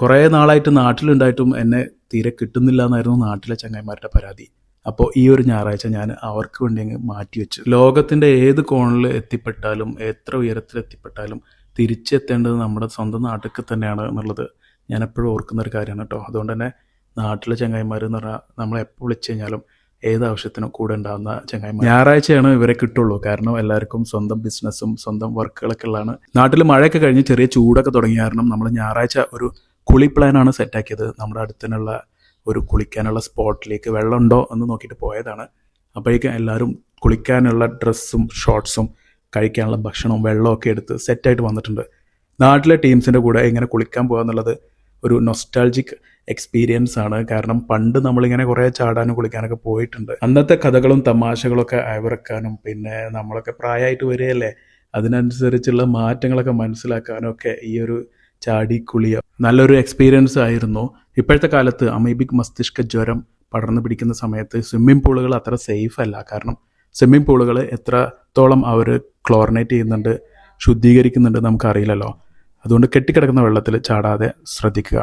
കുറേ നാളായിട്ട് നാട്ടിലുണ്ടായിട്ടും എന്നെ തീരെ കിട്ടുന്നില്ല എന്നായിരുന്നു നാട്ടിലെ ചങ്ങായിമാരുടെ പരാതി. അപ്പോൾ ഈ ഒരു ഞായറാഴ്ച ഞാൻ അവർക്ക് വേണ്ടി അങ്ങ് മാറ്റി വെച്ചു. ലോകത്തിൻ്റെ ഏത് കോണിൽ എത്തിപ്പെട്ടാലും എത്ര ഉയരത്തിൽ എത്തിപ്പെട്ടാലും തിരിച്ചെത്തേണ്ടത് നമ്മുടെ സ്വന്തം നാട്ടിൽ തന്നെയാണ് എന്നുള്ളത് ഞാൻ എപ്പോഴും ഓർക്കുന്ന ഒരു കാര്യമാണ് കേട്ടോ. അതുകൊണ്ട് തന്നെ നാട്ടിലെ ചങ്ങായിമാർ എന്ന് പറഞ്ഞാൽ നമ്മളെപ്പോൾ വിളിച്ചു കഴിഞ്ഞാലും ഏതാവശ്യത്തിനും കൂടെ ഉണ്ടാകുന്ന ചങ്ങായിമാർ. ഞായറാഴ്ചയാണ് ഇവരെ കിട്ടുള്ളൂ, കാരണം എല്ലാവർക്കും സ്വന്തം ബിസിനസ്സും സ്വന്തം വർക്കുകളൊക്കെ ഉള്ളതാണ്. നാട്ടിൽ മഴയൊക്കെ കഴിഞ്ഞ് ചെറിയ ചൂടൊക്കെ തുടങ്ങിയ കാരണം നമ്മൾ ഞായറാഴ്ച ഒരു കുളി പ്ലാനാണ് സെറ്റാക്കിയത്. നമ്മുടെ അടുത്തുള്ള ഒരു കുളിക്കാനുള്ള സ്പോട്ടിലേക്ക് വെള്ളമുണ്ടോ എന്ന് നോക്കിയിട്ട് പോയതാണ്. അപ്പോഴേക്കും എല്ലാവരും കുളിക്കാനുള്ള ഡ്രസ്സും ഷോർട്ട്സും കഴിക്കാനുള്ള ഭക്ഷണവും വെള്ളമൊക്കെ എടുത്ത് സെറ്റായിട്ട് വന്നിട്ടുണ്ട്. നാട്ടിലെ ടീംസിൻ്റെ കൂടെ ഇങ്ങനെ കുളിക്കാൻ പോകുക എന്നുള്ളത് ഒരു നൊസ്റ്റാൾജിക് എക്സ്പീരിയൻസ് ആണ്. കാരണം പണ്ട് നമ്മളിങ്ങനെ കുറേ ചാടാനും കുളിക്കാനൊക്കെ പോയിട്ടുണ്ട്. അന്നത്തെ കഥകളും തമാശകളൊക്കെ അയവിറക്കാനും പിന്നെ നമ്മളൊക്കെ പ്രായമായിട്ട് വരികയല്ലേ, അതിനനുസരിച്ചുള്ള മാറ്റങ്ങളൊക്കെ മനസ്സിലാക്കാനും ഒക്കെ ഈ ഒരു ചാടിക്കുളിയ നല്ലൊരു എക്സ്പീരിയൻസ് ആയിരുന്നു. ഇപ്പോഴത്തെ കാലത്ത് അമീബിക് മസ്തിഷ്ക ജ്വരം പടർന്നു പിടിക്കുന്ന സമയത്ത് സ്വിമ്മിംഗ് പൂളുകൾ അത്ര സേഫ് അല്ല. കാരണം സ്വിമ്മിംഗ് പൂളുകൾ എത്രത്തോളം അവർ ക്ലോറിനേറ്റ് ചെയ്യുന്നുണ്ട്, ശുദ്ധീകരിക്കുന്നുണ്ട് നമുക്കറിയില്ലല്ലോ. അതുകൊണ്ട് കെട്ടിക്കിടക്കുന്ന വെള്ളത്തിൽ ചാടാതെ ശ്രദ്ധിക്കുക.